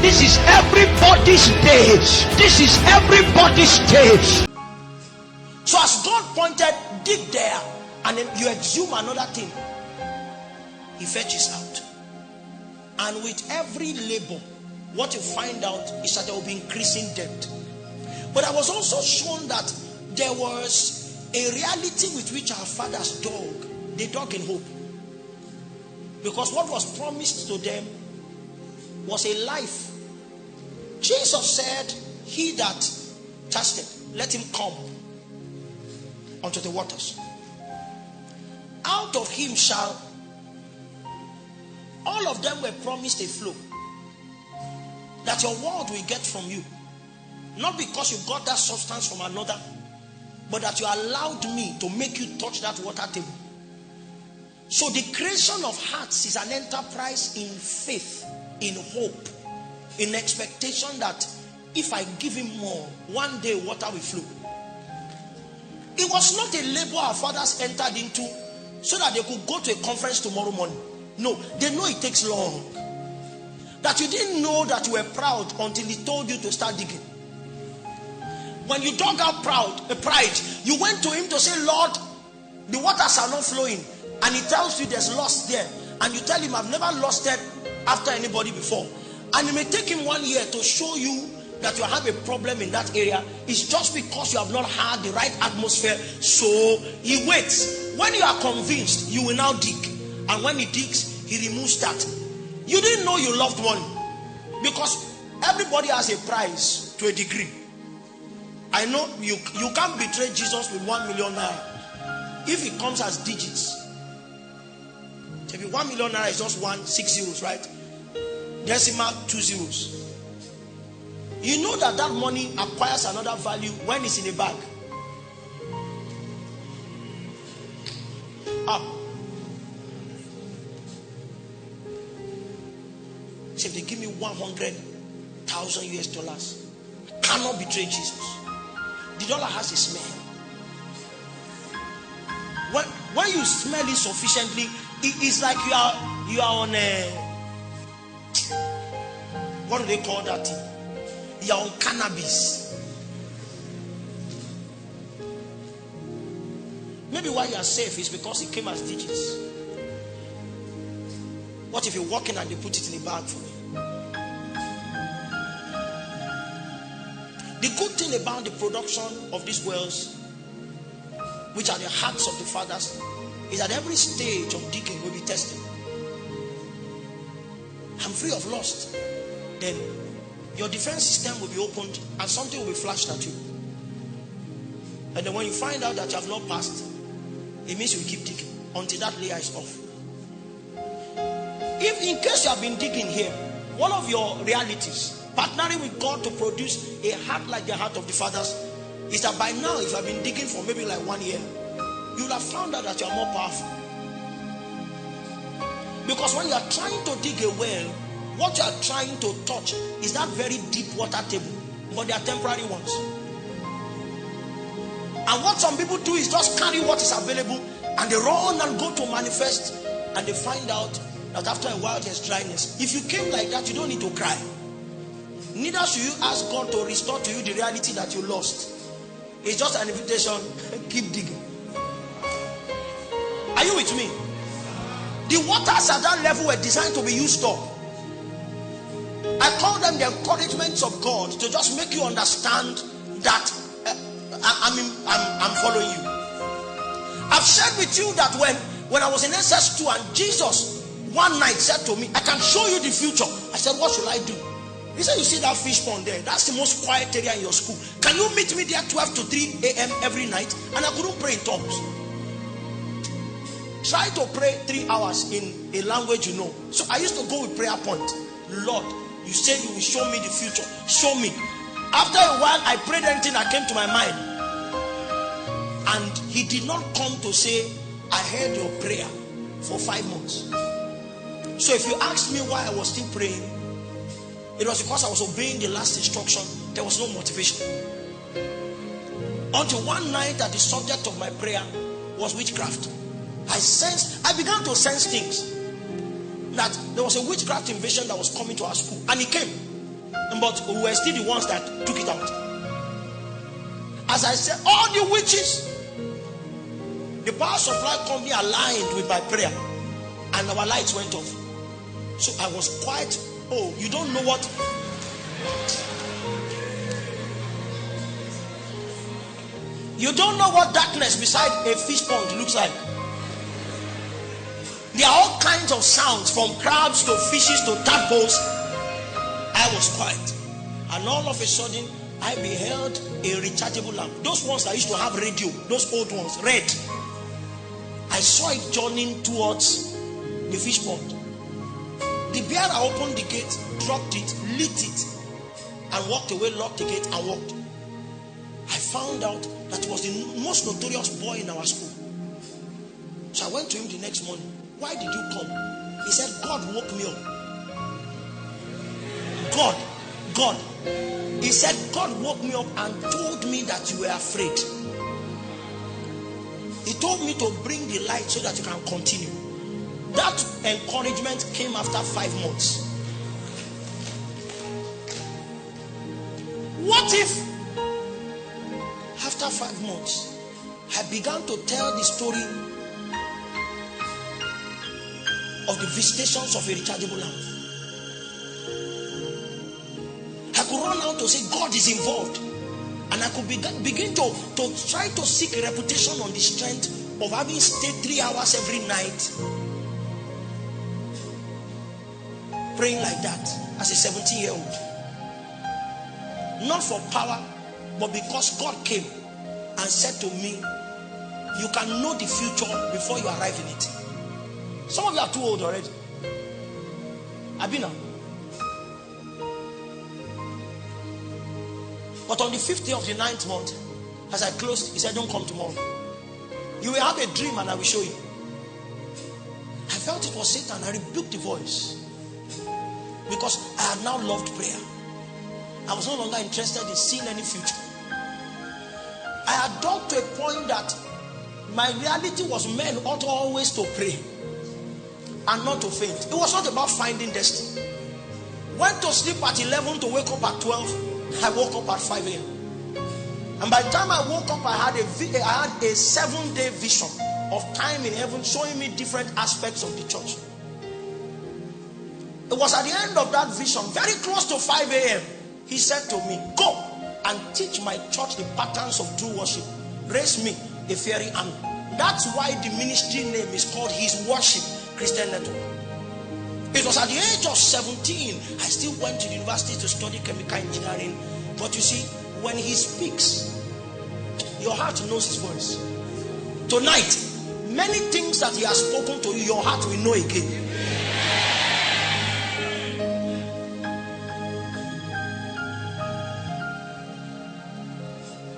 This is everybody's day. This is everybody's day. So as God pointed, dig there, and then you exhume another thing, he fetches out. And with every labor, what you find out is that there will be increasing debt. But I was also shown that there was a reality with which our fathers dug. They dug in hope. Because what was promised to them was a life. Jesus said, he that thirsteth, let him come unto the waters. Out of him shall, all of them were promised a flow that your world will get from you. Not because you got that substance from another, but that you allowed me to make you touch that water table. So the creation of hearts is an enterprise in faith, in hope, in expectation that if I give him more, one day water will flow. It was not a labor our fathers entered into so that they could go to a conference tomorrow morning. No, they know it takes long. That you didn't know that you were proud until he told you to start digging. When you dug out pride, you went to him to say, Lord, the waters are not flowing. And he tells you there's loss there. And you tell him, I've never lost it after anybody before. And it may take him 1 year to show you that you have a problem in that area. It's just because you have not had the right atmosphere. So he waits. When you are convinced, you will now dig. And when he digs, he removes that. You didn't know you loved money. Because everybody has a price to a degree. I know you can't betray Jesus with 1 million naira. If it comes as digits, maybe 1 million naira is just 6 zeros, right? Decimal 2 zeros. You know that money acquires another value when it's in a bag. So if they give me 100,000 US dollars, I cannot betray Jesus. The dollar has a smell. When you smell it sufficiently, it's like you are on a, what do they call that thing? You are on cannabis. Maybe why you are safe is because it came as digits. What if you walk in and they put it in a bag for you? The good thing about the production of these wells, which are the hearts of the fathers, is that every stage of digging will be tested. I'm free of lust. Then your defense system will be opened and something will be flashed at you. And then when you find out that you have not passed, it means you keep digging until that layer is off. If in case you have been digging here, one of your realities, partnering with God to produce a heart like the heart of the fathers, is that by now, if you have been digging for maybe like 1 year, you will have found out that you are more powerful. Because when you are trying to dig a well, what you are trying to touch is that very deep water table, but they are temporary ones. And what some people do is just carry what is available and they run and go to manifest, and they find out that after a while there's dryness. If you came like that, you don't need to cry. Neither should you ask God to restore to you the reality that you lost. It's just an invitation. Keep digging. Are you with me? The waters at that level were designed to be used up. I call them the encouragements of God to just make you understand that I'm following you. I've shared with you that when I was in SS2 and Jesus one night said to me, I can show you the future. I said, what should I do? He said, you see that fish pond there? That's the most quiet area in your school. Can you meet me there 12 to 3 a.m. every night? And I couldn't pray in tongues. Try to pray 3 hours in a language you know. So I used to go with prayer point. Lord, you said you will show me the future. Show me. After a while, I prayed anything that came to my mind. And he did not come to say, I heard your prayer for 5 months. So if you ask me why I was still praying, it was because I was obeying the last instruction. There was no motivation. Until one night that the subject of my prayer was witchcraft. I began to sense things. that there was a witchcraft invasion that was coming to our school, and it came, but we were still the ones that took it out. As I said, all the witches, the power supply company aligned with my prayer, and our lights went off. So I was quiet. Oh, you don't know what? You don't know what darkness beside a fish pond looks like. There are all kinds of sounds, from crabs to fishes to tadpoles. I was quiet, and all of a sudden I beheld a rechargeable lamp. Those ones that used to have radio, those old ones, red. I saw it journeying towards the fish pond. The bearer opened the gate, dropped it, lit it, and walked away, locked the gate, and walked. I found out that he was the most notorious boy in our school. So I went to him the next morning. Why did you come? He said, God woke me up. God. He said, God woke me up and told me that you were afraid. He told me to bring the light so that you can continue. That encouragement came after 5 months. What if after 5 months I began to tell the story of the visitations of a rechargeable lamp? I could run out to say God is involved, and I could begin to try to seek a reputation on the strength of having stayed 3 hours every night praying like that as a 17-year-old. Not for power, but because God came and said to me, you can know the future before you arrive in it. Some of you are too old already. Abina. But on the 5th day of the 9th month, as I closed, he said, don't come tomorrow. You will have a dream and I will show you. I felt it was Satan. I rebuked the voice, because I had now loved prayer. I was no longer interested in seeing any future. I had got to a point that my reality was men ought always to pray and not to faint. It was not about finding destiny. Went to sleep at 11 to wake up at 12. I woke up at 5 a.m. And by the time I woke up, I had a 7-day vision of time in heaven showing me different aspects of the church. It was at the end of that vision, very close to 5 a.m., he said to me, go and teach my church the patterns of true worship. Raise me a fairy army. That's why the ministry name is called His Worship Christian Network. It was at the age of 17, I still went to the university to study chemical engineering. But you see, when he speaks, your heart knows his voice. Tonight, many things that he has spoken to you, your heart will know again.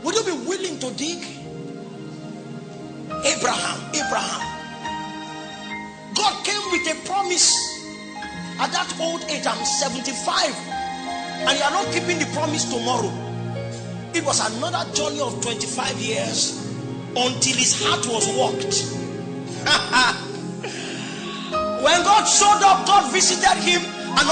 Would you be willing to dig? Abraham. God came with a promise. At that old age, I'm 75, and you are not keeping the promise tomorrow. It was another journey of 25 years until his heart was walked. When God showed up, God visited him, and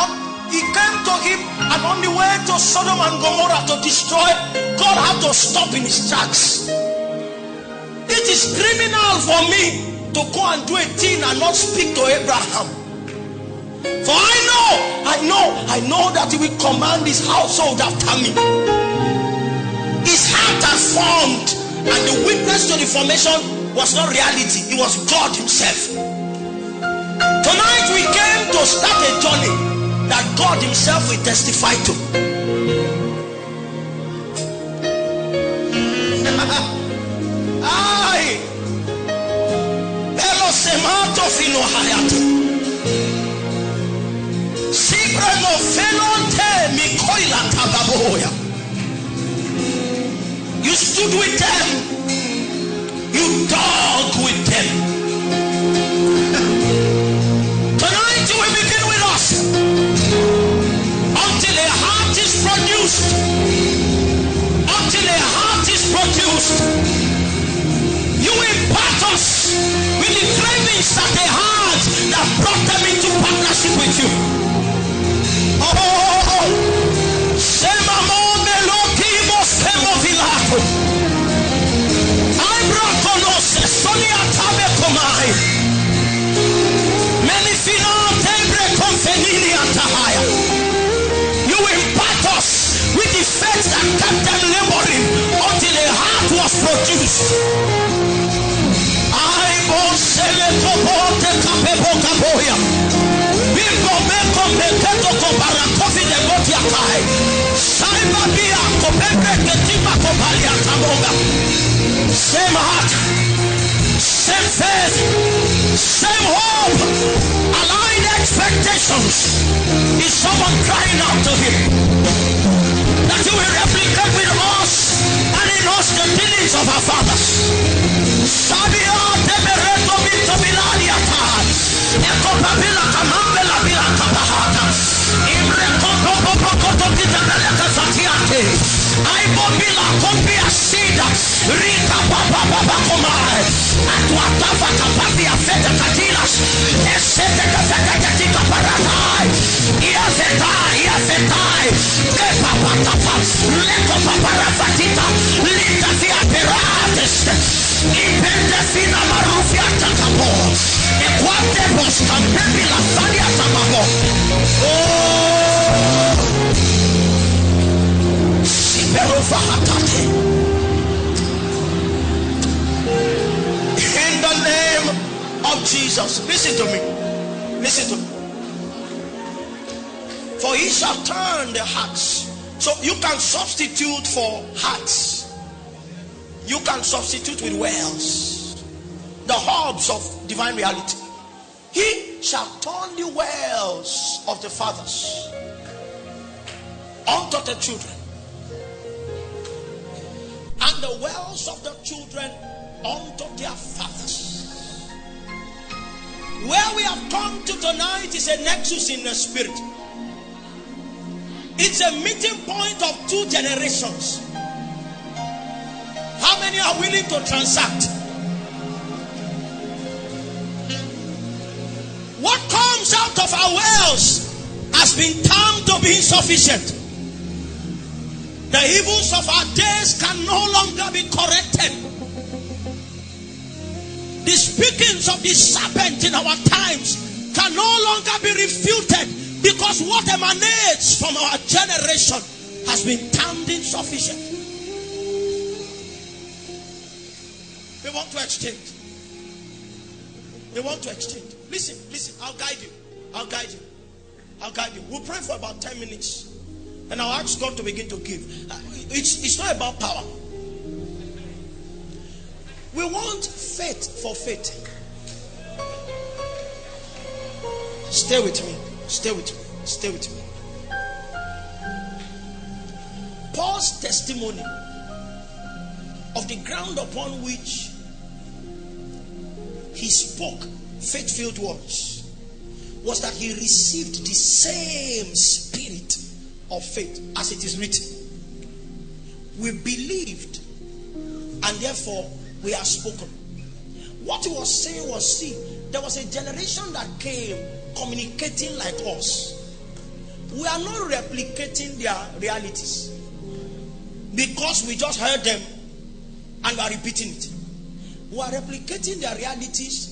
he came to him, and on the way to Sodom and Gomorrah to destroy, God had to stop in his tracks. It is criminal for me to go and do a thing and not speak to Abraham. For I know that he will command his household after me. His heart has formed, and the witness to the formation was not reality, it was God himself. Tonight we came to start a journey that God himself will testify to. You stood with them, you dug with them. Tonight you will begin with us until a heart is produced. Until a heart is produced, you impart us with the cravings that they had that brought them into partnership the faith that kept them laboring until a heart was produced. I was celebrating Capebo Caboya. Bimbo Meko Meketo Kobara Coffee the Botiakai. Saiba Bia Kopebre Ketima Kobalia Kaboga. Same heart, same faith, same hope, aligned expectations. Is someone crying out to him that you will replicate with us and in us the dealings of our fathers? Sabia Tebereto Vito Milaniata, Eco Babila Kamambela Bila Kabahata, Imre Koto Koto Kitabeleka Satiate, I Bobila Kompia Sida, Rika Papa Papa Komai, Atuatafa Kapavia Feta Katilas, Esete Kafeka Paratai, Iafetai, Kepa Patapa, Leko Paparafatita, Lita Via Perates, Impende Fina Marufia Takapo, Equate Bosca, Pepila Falia Tamabo. Oh, Siberofa Hatate. In the name of Jesus, listen to me. Listen to me. For he shall turn the hearts. So you can substitute for hearts. You can substitute with wells, the hubs of divine reality. He shall turn the wells of the fathers unto the children, and the wells of the children unto their fathers. Where we have come to tonight is a nexus in the spirit. It's a meeting point of two generations. How many are willing to transact? What comes out of our wells has been termed to be insufficient. The evils of our days can no longer be corrected. The speakings of the serpent in our times can no longer be refuted, because what emanates from our generation has been termed insufficient. They want to exchange. They want to exchange. Listen, I'll guide you. We'll pray for about 10 minutes. And I'll ask God to begin to give. It's not about power. We want faith for faith. Stay with me. Paul's testimony of the ground upon which he spoke faith-filled words was that he received the same spirit of faith as it is written. We believed, and therefore we have spoken. What he was saying was, see, there was a generation that came communicating like us. We are not replicating their realities because we just heard them and we are repeating it. We are replicating their realities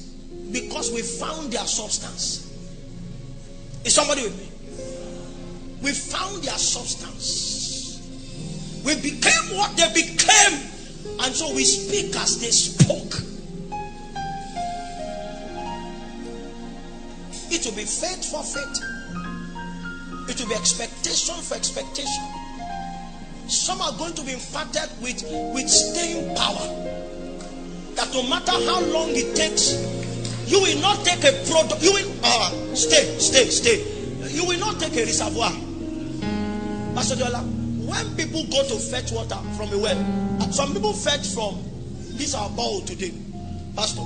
because we found their substance. Is somebody with me? We found their substance. We became what they became, and so we speak as they spoke. It will be faith for faith. It will be expectation for expectation. Some are going to be imparted with staying power. That no matter how long it takes, you will not take a product. You will stay. You will not take a reservoir. Pastor Dola, when people go to fetch water from a well, some people fetch from this our bowl today, Pastor.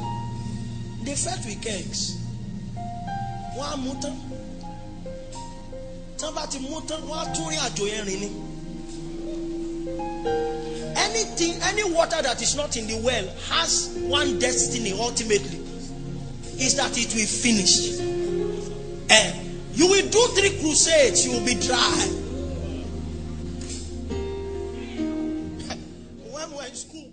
They fetch with kegs. One mutan. Somebody mutan. One turi ajoyen. Anything, any water that is not in the well has one destiny ultimately, is that it will finish. And you will do 3 crusades, you will be dry. When we were in school,